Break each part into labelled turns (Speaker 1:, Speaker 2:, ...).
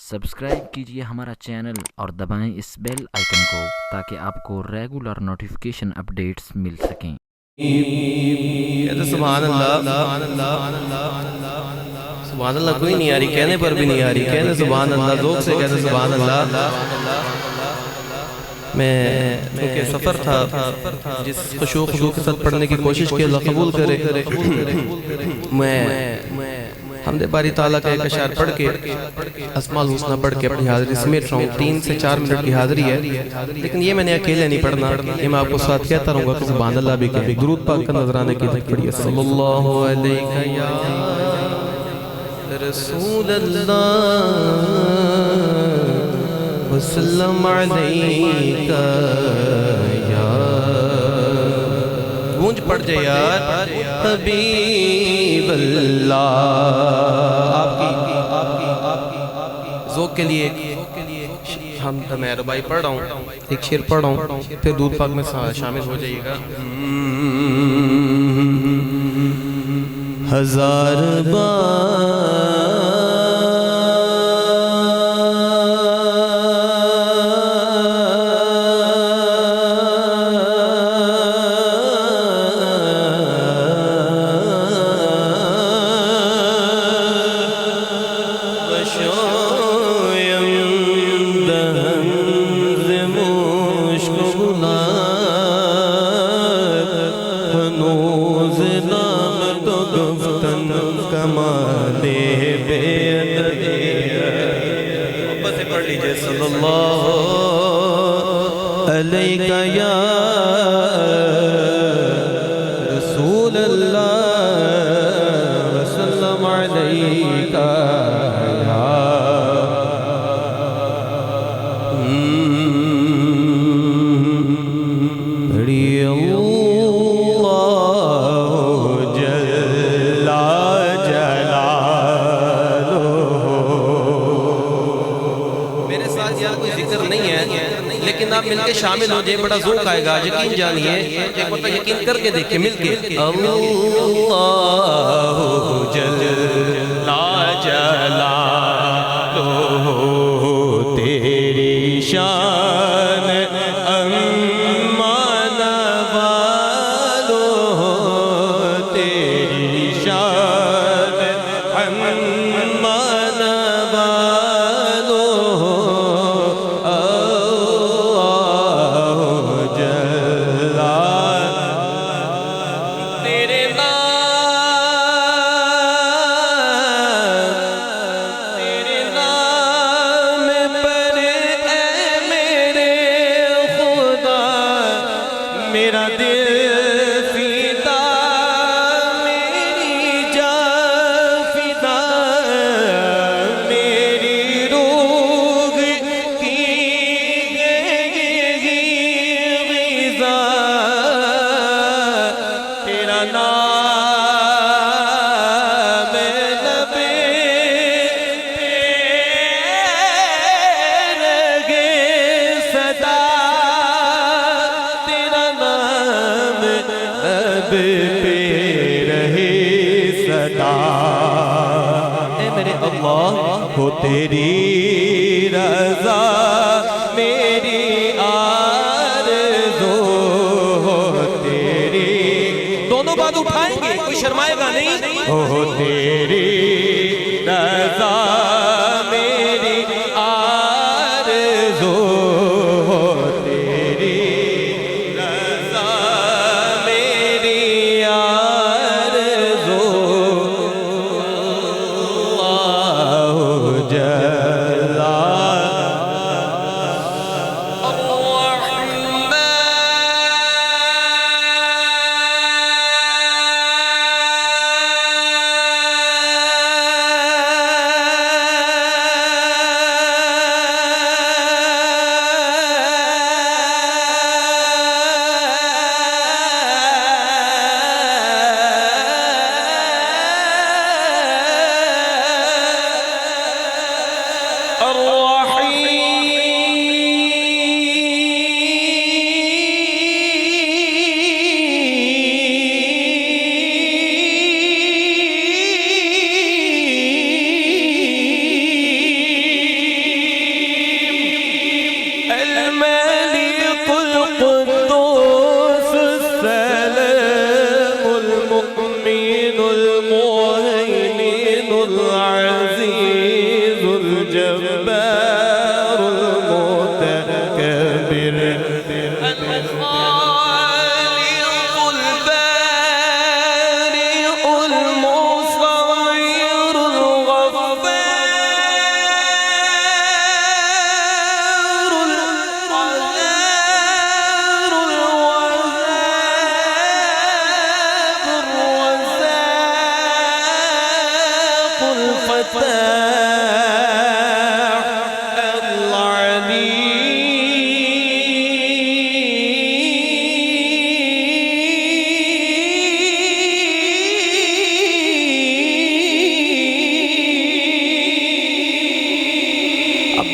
Speaker 1: Subscribe کیجئے ہمارا channel اور دبائیں اس بیل آئیکن کو تاکہ آپ کو ریگولر نوٹیفیکیشن اپڈیٹس مل سکیں۔
Speaker 2: سبحان اللہ سبحان اللہ کوئی نہیں آ رہی، کہنے پر بھی نہیں آ رہی، کہنے سبحان اللہ، ذوق سے کہتے سبحان اللہ۔ میں چونکہ سفر تھا، جس خشوع و خضوع کے ساتھ پڑھنے کی کوشش کی، اللہ قبول کرے۔ میں حمد باری تعالیٰ کا ایک اشعار پڑھ کے، اسماء الحسنہ پڑھ کے اپنی حاضری سمیٹ رہا ہوں۔ 3 سے 4 منٹ کی حاضری ہے، لیکن یہ میں نے اکیلے نہیں پڑھنا، یہ میں آپ کو ساتھ کہتا رہوں گا کہ سبحان اللہ بھی کہیں۔ درود پاک کا نظرانے کی دھک پڑھیے۔ صلی اللہ علیہ یا رسول اللہ وسلم علیکہ یا، گونج پڑھ جائے یار، حبیب اللہ۔ آپ کی ذوق کے لیے میں ربائی پڑھ رہا ہوں، ایک شعر پڑھ رہا ہوں، پھر دودھ پاک میں شامل ہو جائیے گا۔ ہزار بار صلی اللہ علیہ یا رسول اللہ وسلم علیکہ یا، بڑی اللہ جل جلالہ۔ میرے ساتھ یہاں کوئی ذکر نہیں ہے، لیکن آپ مل کے شامل ہو جائیں، بڑا ذوق آئے گا۔ یقین جانیے، ایک مرتبہ یقین کر کے دیکھیں مل کے۔ اللہ جل جلالہ تیری شان امان والو، تیری شان امان والو، میرا دل فدا، میری جان فدا، میری روح کی غذا تیرا نام لبے پہ رہے صدا، پہ رہے صدا۔ اے میرے اللہ ہو تیری رضا، میری آرزو ہو تیری، دونوں بات اٹھائیں گے، کوئی شرمائے گا نہیں۔ ہو تیری رضا میری آرزو،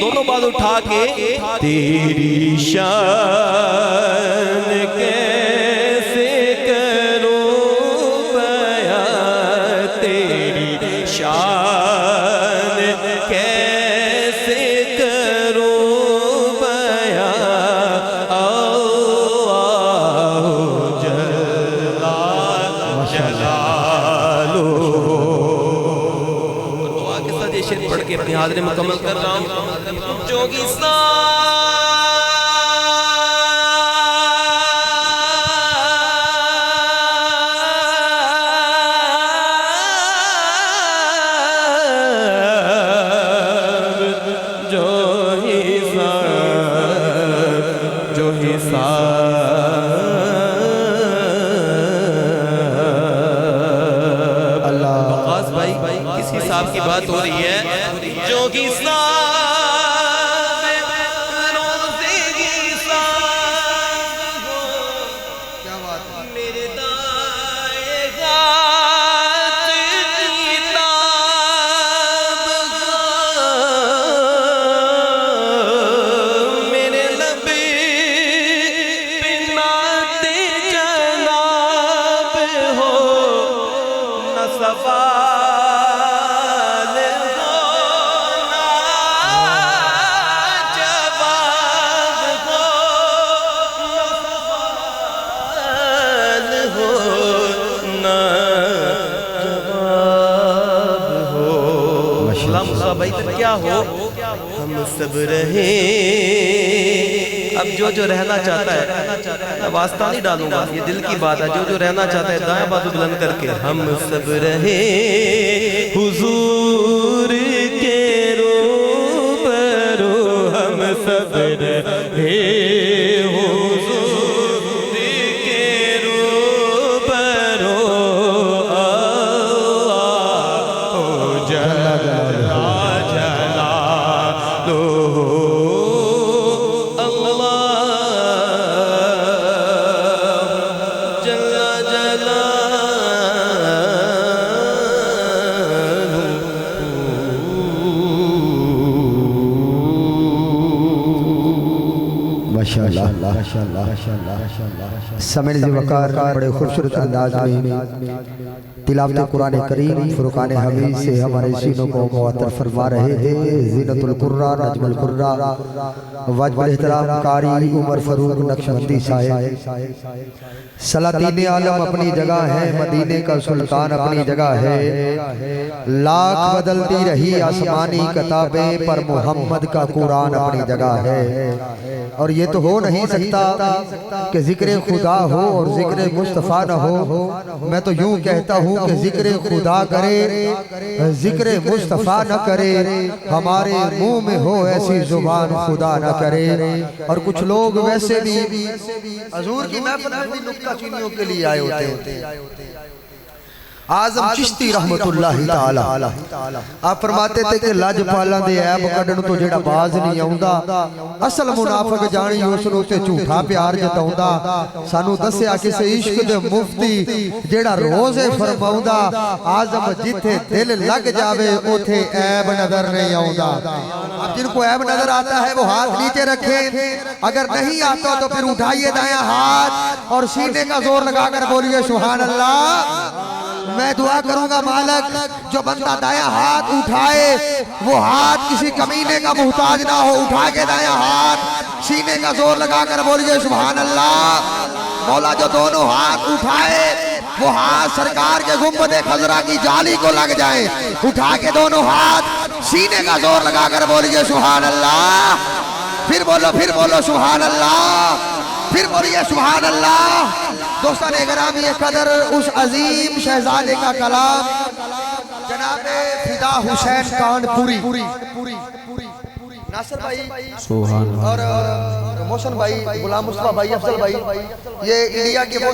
Speaker 2: دونوں بات اٹھا کے تیری شان کیسے کروں بیان تیری شان کیسے کروں بیان اللہ جلالو دعا کے ساتھ یہ شعر پڑھ کے اپنی حاضری مکمل کر رہا ہوں جوگی بقاس بھائی کس حساب کی بات ہو رہی ہے جوگی صاحب روزے کی صاحب میرے دائے غات کتاب میرے لبے پنات جناب ہو نہ سوال ہو نہ جواب ہو نہ سوال ہو نہ جواب ہو غلام صاحب بھائی تو کیا ہو ہم سب رہیں اب جو رہنا چاہتا ہے میں واسطہ نہیں ڈالوں گا یہ دل کی بات ہے جو رہنا چاہتا ہے دائیں بازو بلند کر کے ہم سب رہیں حضور کے روبرو ہم سب رہیں حضور کے روبرو اللہ جلالو
Speaker 3: سمجھ وقار بڑے خوبصورت انداز میں تلاوت قرآن کریم فرقان حمید سے ہمارے سینوں کو معطر فرما رہے تھے زینت القرآ نجم القرآ واجب الاحترام قاری عمر فاروق نقشبندی صاحب سلاطین عالم اپنی جگہ ہے مدینے کا سلطان اپنی جگہ ہے لاکھ بدلتی رہی آسمانی کتابیں پر محمد کا قرآن اپنی جگہ ہے اور یہ تو ہو نہیں سکتا کہ ذکر خدا ہو اور ذکر مصطفیٰ نہ ہو میں تو یوں کہتا ہوں کہ ذکر خدا کرے ذکر مصطفیٰ نہ کرے ہمارے منہ میں ہو ایسی زبان خدا نہ کرے اور کچھ لوگ ویسے بھی حضور کی محفل میں بھی نکتہ چینیوں کے لیے آئے ہوتے ہیں آزم چشتی رحمت اللہ تعالی آپ فرماتے تھے کہ لاج پالاں دے عیب کڈن تو جیڑا باز نہیں آوندا اصل منافق جانی اس نوں تے جھوٹا پیار جتاوندا سانو دسیا کسے عشق دے مفتی جیڑا روزے فرماوندا آزم جتھے دل لگ جاوے اوتھے عیب نظر نہیں آوندا اب جن کو عیب نظر آتا ہے وہ ہاتھ نیچے رکھیں اگر نہیں آتا تو پھر اٹھائیے دایاں ہاتھ اور سینے کا زور لگا کر بولیے سبحان اللہ میں دعا کروں گا مالک جو بندہ دایاں ہاتھ اٹھائے وہ ہاتھ کسی کمینے کا محتاج نہ ہو اٹھا کے دایاں ہاتھ سینے کا زور لگا کر بولیے سبحان اللہ مولا جو دونوں ہاتھ اٹھائے وہ ہاتھ سرکار کے گنبد خضرا کی جالی کو لگ جائیں اٹھا کے دونوں ہاتھ سینے کا زور لگا کر بولیے سبحان اللہ پھر بولو سبحان اللہ پھر بولیے سبحان اللہ دوستان اگرامی قدر اس عظیم شہزادے کا کلام جناب فدا حسین کان پوری ناصر بھائی اور محسن بھائی غلام مصطفیٰ بھائی افضل بھائی یہ انڈیا کے